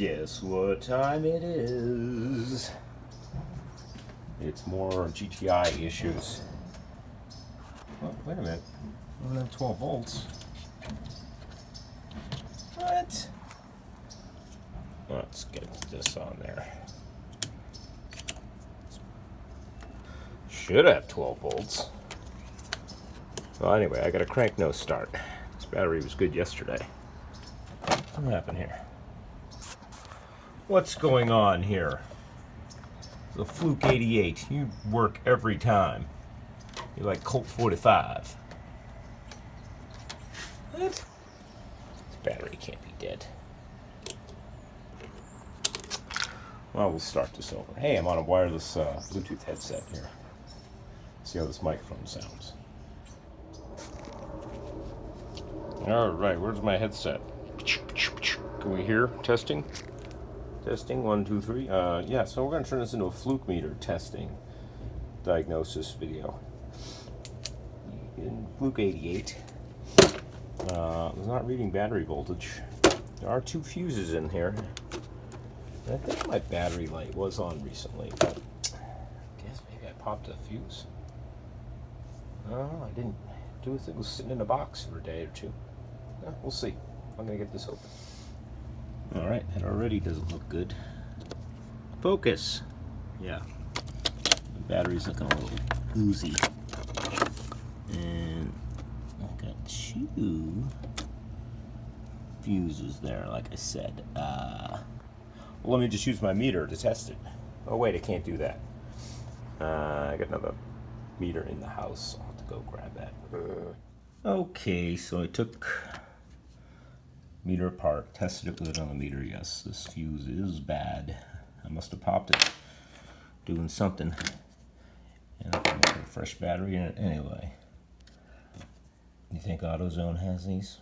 Guess what time it is? It's more GTI issues. Oh, wait a minute. I don't have 12 volts. What? Let's get this on there. Should have 12 volts. Well, anyway, I got a crank no start. This battery was good yesterday. What happened here? What's going on here? The Fluke 88. You work every time. You're like Colt 45. What? This battery can't be dead. Well, we'll start this over. Hey, I'm on a wireless Bluetooth headset here. See how this microphone sounds. Alright, where's my headset? Can we hear? Testing? Testing, 1, 2, 3. Yeah, so we're going to turn this into a Fluke meter testing diagnosis video. In Fluke 88, was not reading battery voltage. There are 2 fuses in here. And I think my battery light was on recently, but I guess maybe I popped a fuse. No, I didn't do it. It was sitting in a box for a day or 2. We'll see. I'm going to get this open. Alright, it already doesn't look good. Focus! Yeah. The battery's looking a little oozy. And I've got 2 fuses there, like I said. Well, let me just use my meter to test it. Oh, wait, I can't do that. I got another meter in the house. I'll have to go grab that. Okay, so I took meter apart, tested it good on the meter. Yes, this fuse is bad. I must have popped it doing something. And I'm going to put a fresh battery in it anyway. You think AutoZone has these?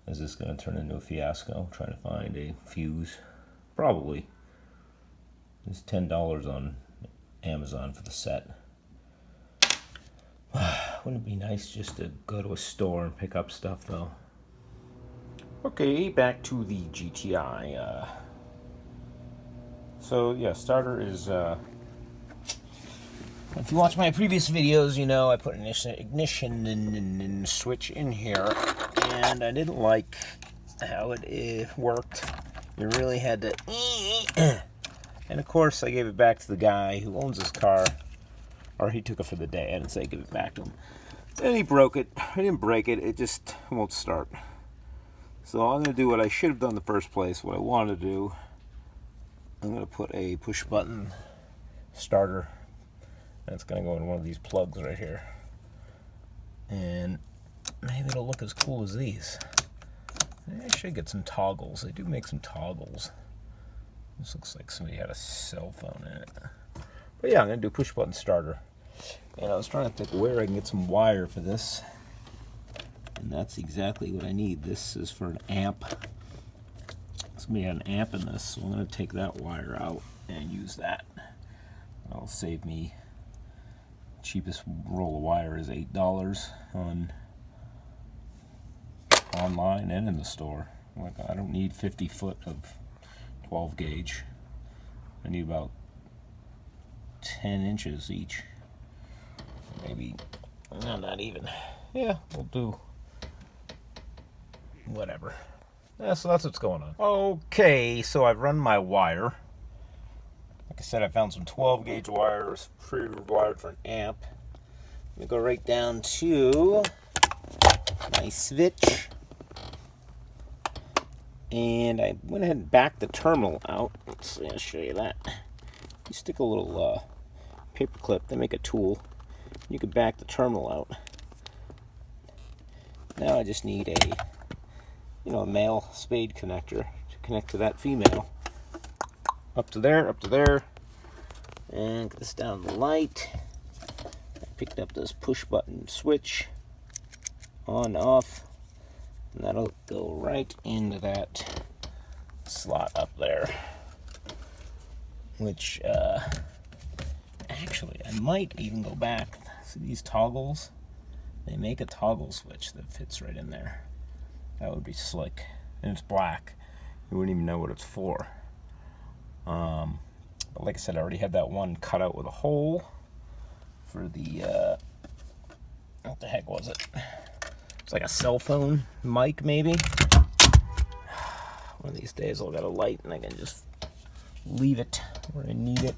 Is this going to turn into a fiasco trying to find a fuse? Probably. It's $10 on Amazon for the set. Wouldn't it be nice just to go to a store and pick up stuff though? Okay, back to the GTI. So yeah, starter is, if you watch my previous videos, you know I put an ignition switch in here, and I didn't like how it worked. You really had to, and of course I gave it back to the guy who owns this car, or he took it for the day. I didn't say give it back to him. And he broke it. I didn't break it, it just won't start. So I'm going to do what I should have done in the first place, what I wanted to do. I'm going to put a push button starter. That's going to go in one of these plugs right here. And maybe it'll look as cool as these. I should get some toggles. They do make some toggles. This looks like somebody had a cell phone in it. But yeah, I'm going to do push button starter. And I was trying to think where I can get some wire for this. And that's exactly what I need. This is for an amp. It's going to be an amp in this, so I'm going to take that wire out and use that. That'll save me. Cheapest roll of wire is $8 online and in the store. Like, I don't need 50 foot of 12 gauge. I need about 10 inches each. Maybe, no, not even. Yeah, we'll do whatever. Yeah, so that's what's going on. Okay, so I've run my wire. Like I said, I found some 12 gauge wires pre-wired for an amp. Let me go right down to my switch. And I went ahead and backed the terminal out. Let's see, I'll show you that. You stick a little paper clip, they make a tool. You can back the terminal out. Now I just need a male spade connector to connect to that female. Up to there, and get this down the light. I picked up this push button switch, on, off, and that'll go right into that slot up there. Which, actually, I might even go back. See these toggles? They make a toggle switch that fits right in there. That would be slick. And it's black. you wouldn't even know what it's for. But like I said, I already had that one cut out with a hole for the, what the heck was it? It's like a cell phone mic, maybe. One of these days I'll get a light and I can just leave it where I need it.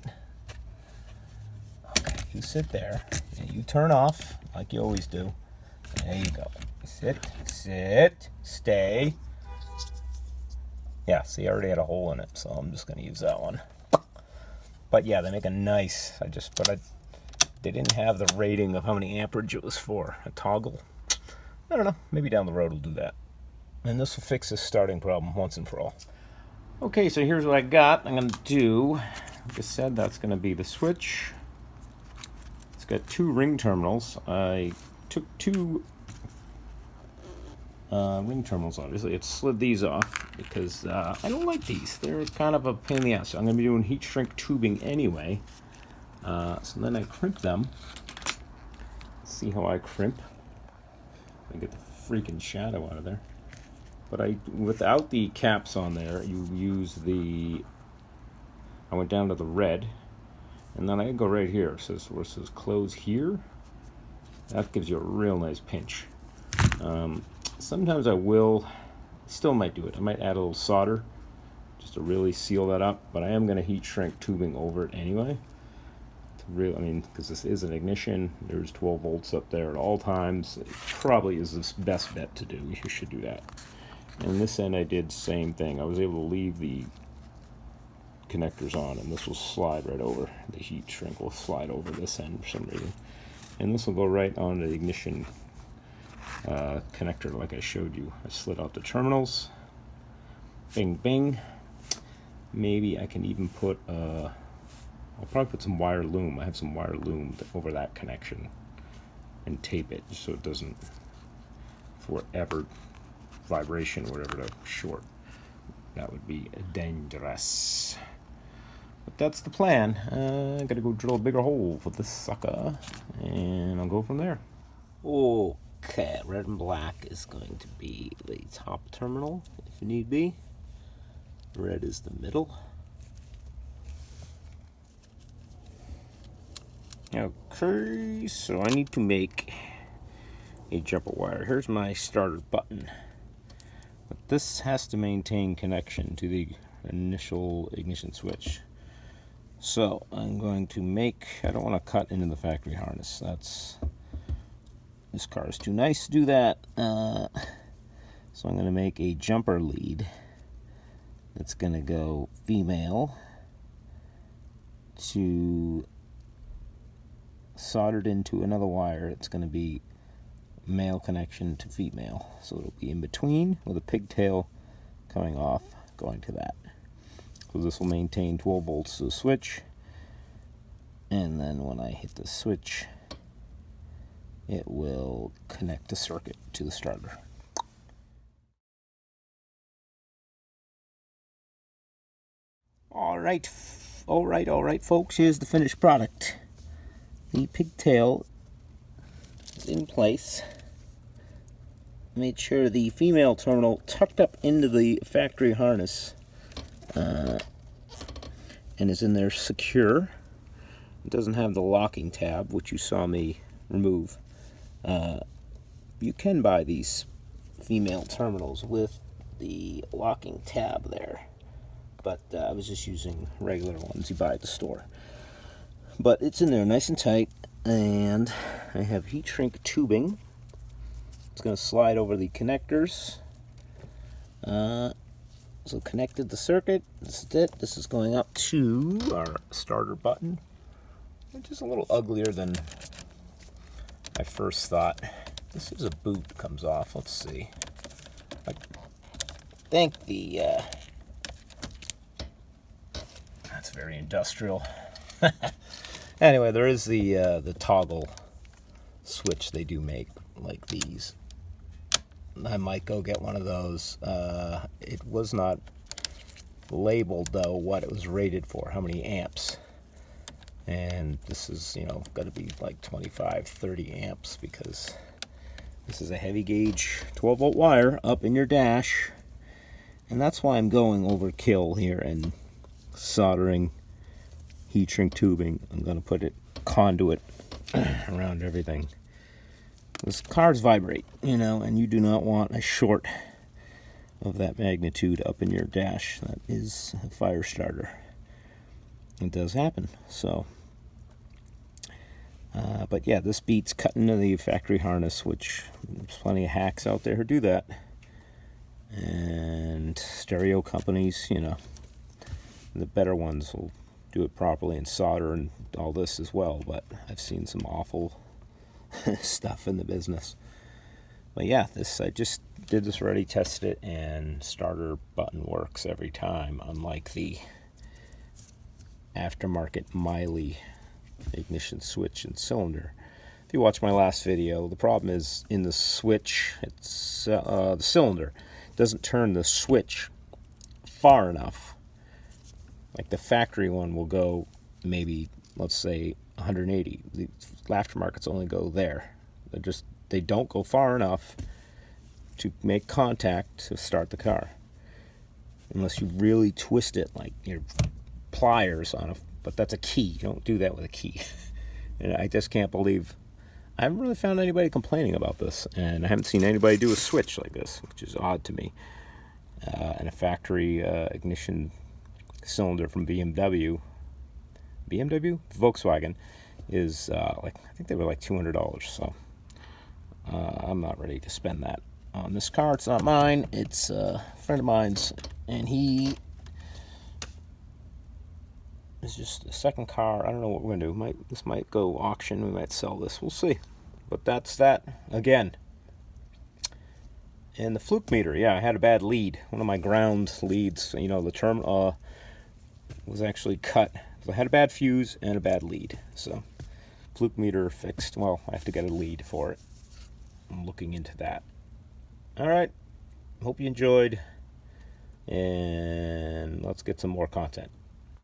Okay, you sit there and you turn off like you always do. There you go. Sit, stay. Yeah, see, I already had a hole in it, so I'm just going to use that one. But yeah, they make a nice, they didn't have the rating of how many amperage it was for, a toggle. I don't know, maybe down the road we'll do that. And this will fix this starting problem once and for all. Okay, so here's what I got. I'm going to do, like I said, that's going to be the switch. It's got 2 ring terminals. I took 2 ring terminals, obviously. It slid these off because I don't like these. They're kind of a pain in the ass. So I'm going to be doing heat shrink tubing anyway. So then I crimp them. Let's see how I crimp. I get the freaking shadow out of there. But without the caps on there, you use I went down to the red, and then I go right here. It says, where it says close here. That gives you a real nice pinch. Sometimes I still might do it. I might add a little solder just to really seal that up, but I am going to heat shrink tubing over it anyway. Because this is an ignition, there's 12 volts up there at all times. It probably is the best bet to do. You should do that. And this end I did the same thing. I was able to leave the connectors on, and this will slide right over. The heat shrink will slide over this end for some reason. And this will go right on the ignition connector like I showed you. I slid out the terminals. Bing, bing. Maybe I can even put, I'll probably put some wire loom. I have some wire loom over that connection and tape it so it doesn't forever vibration or whatever to short. That would be dangerous. But that's the plan. I gotta go drill a bigger hole for this sucker, and I'll go from there. Okay, red and black is going to be the top terminal, if need be. Red is the middle. Okay, so I need to make a jumper wire. Here's my starter button. But this has to maintain connection to the initial ignition switch. So I'm going to I don't want to cut into the factory harness. This car is too nice to do that. So I'm going to make a jumper lead that's going to go female to soldered into another wire. It's going to be male connection to female. So it'll be in between with a pigtail coming off, going to that. So this will maintain 12 volts to the switch. And then when I hit the switch, it will connect the circuit to the starter. All right, folks, here's the finished product. The pigtail is in place. Made sure the female terminal tucked up into the factory harness and is in there secure. It doesn't have the locking tab, which you saw me remove. You can buy these female terminals with the locking tab there, but I was just using regular ones you buy at the store. But it's in there nice and tight, and I have heat shrink tubing. It's going to slide over the connectors. So connected the circuit. This is it. This is going up to our starter button, which is a little uglier than I first thought. This is a boot comes off. Let's see. I think that's very industrial. Anyway, there is the toggle switch they do make, like these. I might go get one of those. It was not labeled, though, what it was rated for, how many amps. And this is, got to be like 25, 30 amps, because this is a heavy gauge 12 volt wire up in your dash. And that's why I'm going overkill here and soldering heat shrink tubing. I'm going to put it conduit around everything. Those cars vibrate, you know, and you do not want a short of that magnitude up in your dash. That is a fire starter. It does happen. So, but yeah, this beats cutting to the factory harness, which there's plenty of hacks out there who do that. And stereo companies, you know, the better ones will do it properly and solder and all this as well. But I've seen some awful stuff in the business. But yeah, this I just did this already, tested it, and starter button works every time, unlike the aftermarket Miley ignition switch and cylinder. If you watch my last video, the problem is in the switch, it's the cylinder doesn't turn the switch far enough. Like the factory one will go maybe, let's say, 180. The aftermarkets only go there. They don't go far enough to make contact to start the car, unless you really twist it like your pliers on a. But that's a key. You don't do that with a key. And I just can't believe I haven't really found anybody complaining about this, and I haven't seen anybody do a switch like this, which is odd to me. And a factory ignition cylinder from Volkswagen is like, I think they were like $200. So I'm not ready to spend that on this car. It's not mine. It's a friend of mine's, and he is just a second car. I don't know what we're gonna do. This might go auction. We might sell this. We'll see. But that's that again. And the Fluke meter, yeah, I had a bad lead. One of my ground leads, you know, the term was actually cut. So I had a bad fuse and a bad lead. So Fluke meter fixed. Well, I have to get a lead for it. I'm looking into that. All right. Hope you enjoyed. And let's get some more content.